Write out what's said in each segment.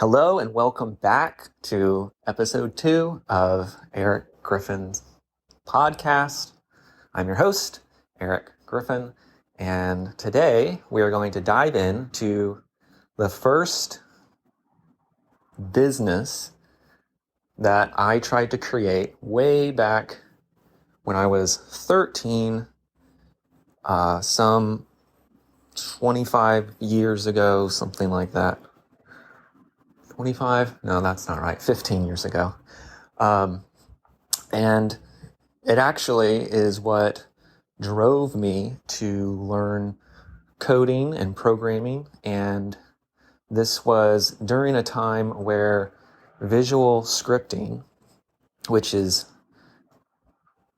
Hello and welcome back to episode 2 of Eric Griffin's podcast. I'm your host, Eric Griffin, and today we are going to dive into the first business that I tried to create way back when I was 13, some 25 years ago, something like that. 25? No, that's not right. 15 years ago. And it actually is what drove me to learn coding and programming. And this was during a time where visual scripting, which is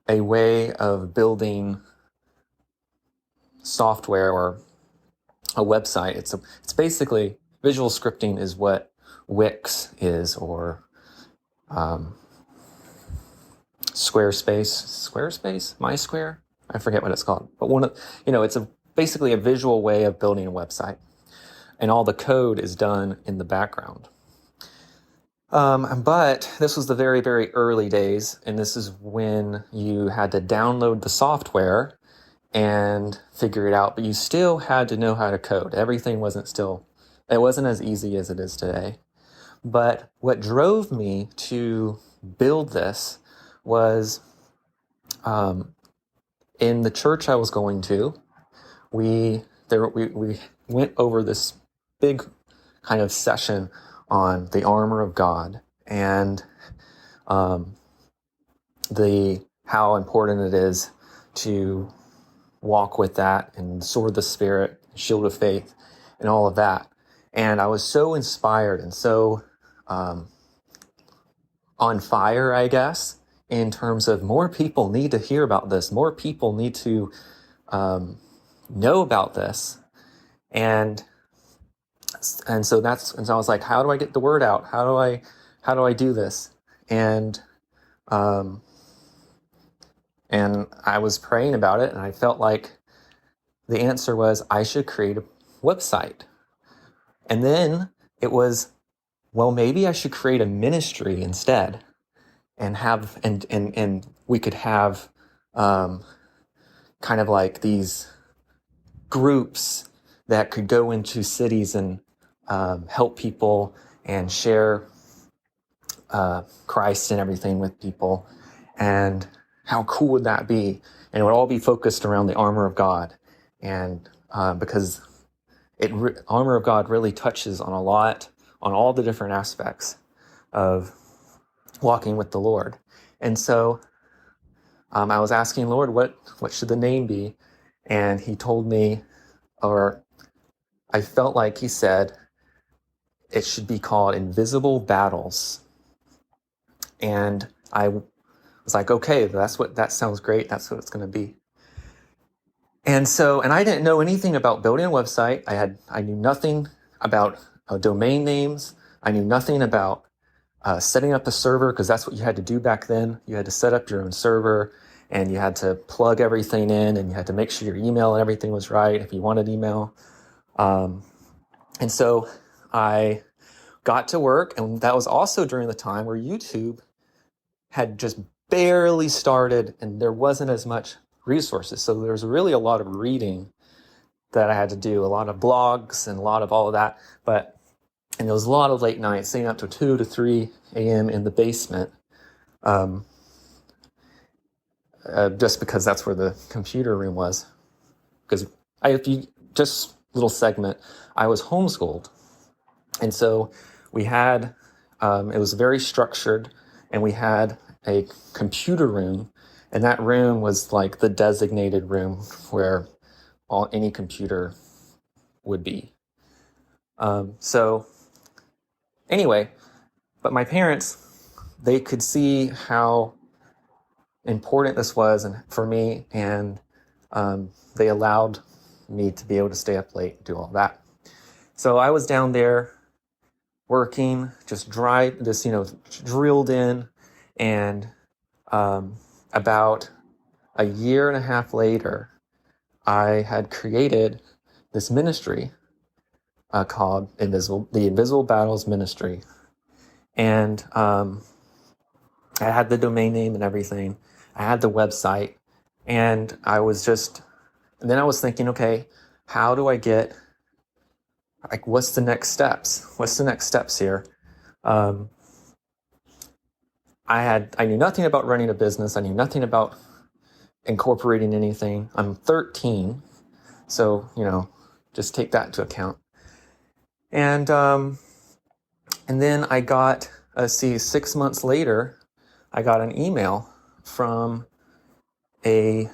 a way of building software or a website, it's basically visual scripting is what Wix is, or Squarespace, MySquare. I forget what it's called, but it's basically a visual way of building a website, and all the code is done in the background. But this was the very, very early days, and this is when you had to download the software and figure it out, but you still had to know how to code. Everything it wasn't as easy as it is today. But what drove me to build this was in the church I was going to, we went over this big kind of session on the armor of God and how important it is to walk with that, and sword of the Spirit, shield of faith, and all of that. And I was so inspired and so on fire, I guess, in terms of more people need to hear about this. More people need to know about this. And so I was like, how do I get the word out? How do I do this? And I was praying about it, and I felt like the answer was I should create a website. And then it was, well, maybe I should create a ministry instead, and we could have kind of like these groups that could go into cities and help people and share Christ and everything with people. And how cool would that be? And it would all be focused around the armor of God, and because armor of God really touches on all the different aspects of walking with the Lord. And so I was asking Lord, what should the name be? And he told me, or I felt like he said, it should be called Invisible Battles. And I was like, okay, that sounds great. That's what it's going to be. And I didn't know anything about building a website. I knew nothing about domain names. I knew nothing about setting up a server, because that's what you had to do back then. You had to set up your own server, and you had to plug everything in, and you had to make sure your email and everything was right if you wanted email. And so I got to work, and that was also during the time where YouTube had just barely started, and there wasn't as much resources. So there was really a lot of reading that I had to do, a lot of blogs and a lot of all of that. And there was a lot of late nights, staying up to 2 to 3 a.m. in the basement, just because that's where the computer room was. Because little segment, I was homeschooled. And so we had, it was very structured, and we had a computer room, and that room was like the designated room where any computer would be. So anyway, but my parents, they could see how important this was for me, and they allowed me to be able to stay up late and do all that. So I was down there working, just drilled in, and about a year and a half later, I had created this ministry called the Invisible Battles Ministry. And I had the domain name and everything. I had the website. And then I was thinking, okay, how do I get, like, what's the next steps? What's the next steps here? I knew nothing about running a business. I knew nothing about incorporating anything. I'm 13, so, just take that into account. And then I got, 6 months later, I got an email from a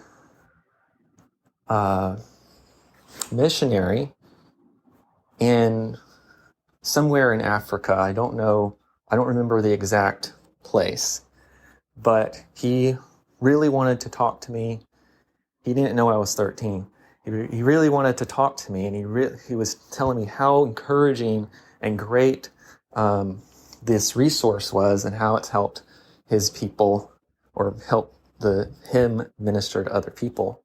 missionary somewhere in Africa. I don't remember the exact place, but he really wanted to talk to me. He didn't know I was 13. He really wanted to talk to me, and he was telling me how encouraging and great this resource was, and how it's helped his people, or helped him minister to other people,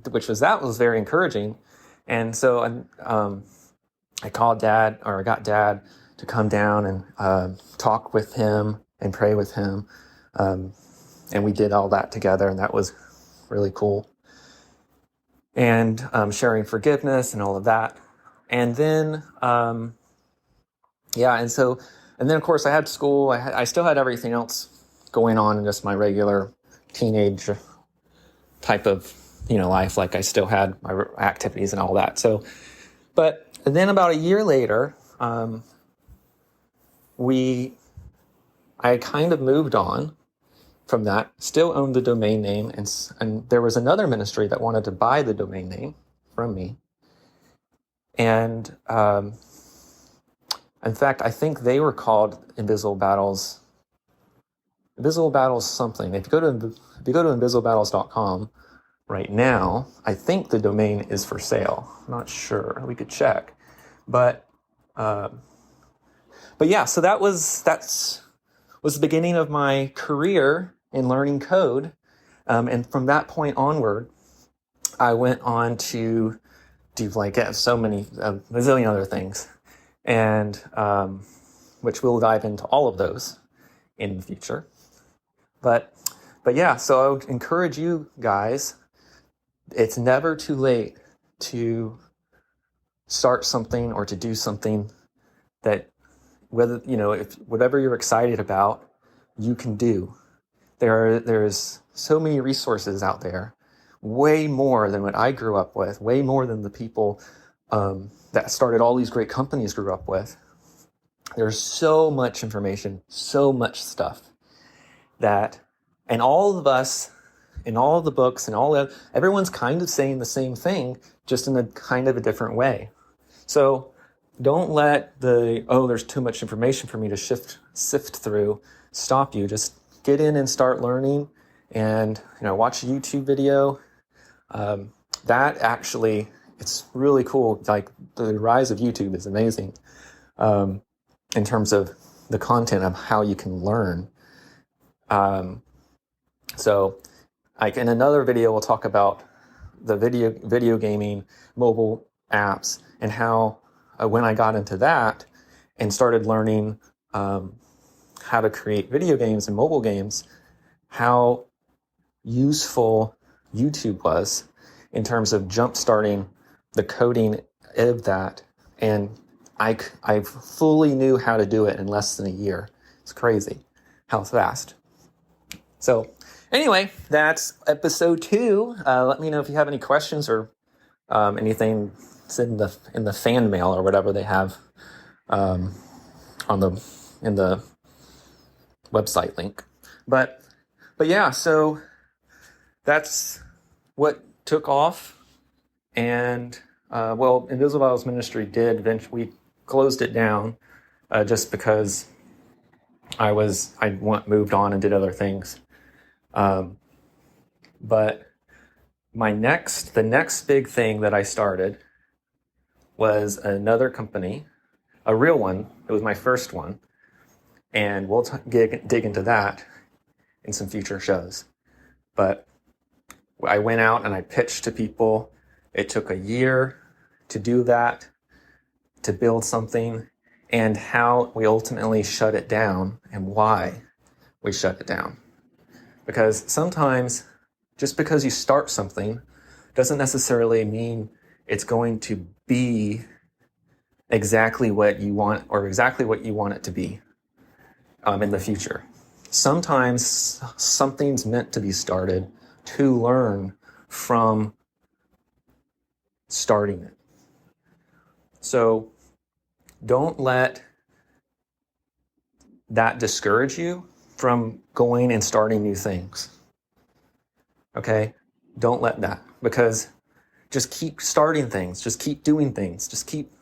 that was very encouraging. And so I got Dad to come down and talk with him and pray with him. And we did all that together, and that was really cool. And sharing forgiveness and all of that. And then, and then of course I had school. I still had everything else going on in just my regular teenage type of, life. Like, I still had my activities and all that. So, but then about a year later, I kind of moved on from that, still owned the domain name, and there was another ministry that wanted to buy the domain name from me. And in fact, I think they were called Invisible Battles something. If you go to invisiblebattles.com right now, I think the domain is for sale. I'm not sure. We could check. But yeah, so that was the beginning of my career in learning code. And from that point onward, I went on to do so many, a zillion other things. And which we'll dive into all of those in the future. But yeah, so I would encourage you guys, it's never too late to start something or to do something that, if whatever you're excited about, you can do. There's so many resources out there, way more than what I grew up with, way more than the people that started all these great companies grew up with. There's so much information, so much stuff and all of us, in all of the books and everyone's kind of saying the same thing, just in a kind of a different way. So don't let there's too much information for me to sift through stop you. Just get in and start learning, and watch a YouTube video. That actually, it's really cool. Like, the rise of YouTube is amazing in terms of the content of how you can learn. So, like, in another video, we'll talk about the video gaming mobile apps, and how when I got into that and started learning how to create video games and mobile games, how useful YouTube was in terms of jump-starting the coding of that. And I fully knew how to do it in less than a year. It's crazy how fast. So anyway, that's episode 2. Let me know if you have any questions or anything in the fan mail or whatever they have in the website link. But yeah, so that's what took off. And Invisible Battles Ministry did eventually, we closed it down just because I moved on and did other things. But the next big thing that I started was another company, a real one. It was my first one, and we'll dig into that in some future shows. But I went out and I pitched to people. It took a year to do that. to build something and how we ultimately shut it down and why we shut it down. Because sometimes just because you start something doesn't necessarily mean it's going to be exactly what you want or exactly what you want it to be in the future. Sometimes something's meant to be started to learn from starting it. So don't let that discourage you from going and starting new things. Okay? Don't let that, because just keep starting things, just keep doing things, just keep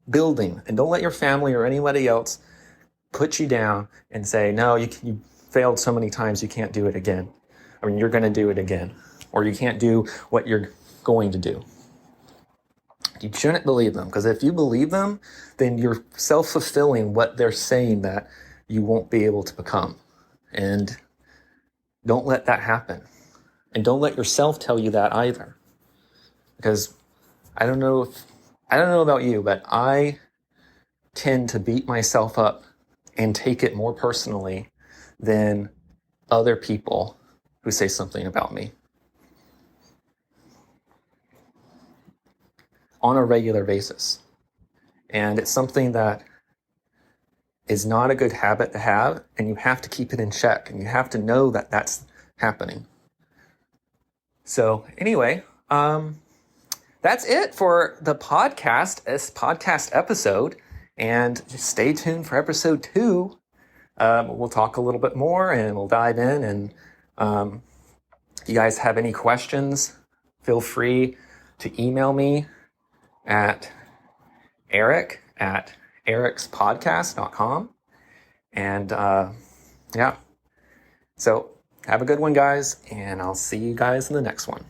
building, and don't let your family or anybody else put you down and say, no, you failed so many times you can't do it again. I mean, you're going to do it again, or you can't do what you're going to do. You shouldn't believe them, because if you believe them, then you're self-fulfilling what they're saying that you won't be able to become. And don't let that happen. And don't let yourself tell you that either. Because I don't know about you, but I tend to beat myself up and take it more personally than other people who say something about me on a regular basis. And it's something that is not a good habit to have, and you have to keep it in check, and you have to know that that's happening. So anyway, that's it for the podcast, this podcast episode, and just stay tuned for episode 2. We'll talk a little bit more and we'll dive in, and if you guys have any questions, feel free to email me at eric@ericspodcast.com. And yeah, so have a good one, guys, and I'll see you guys in the next one.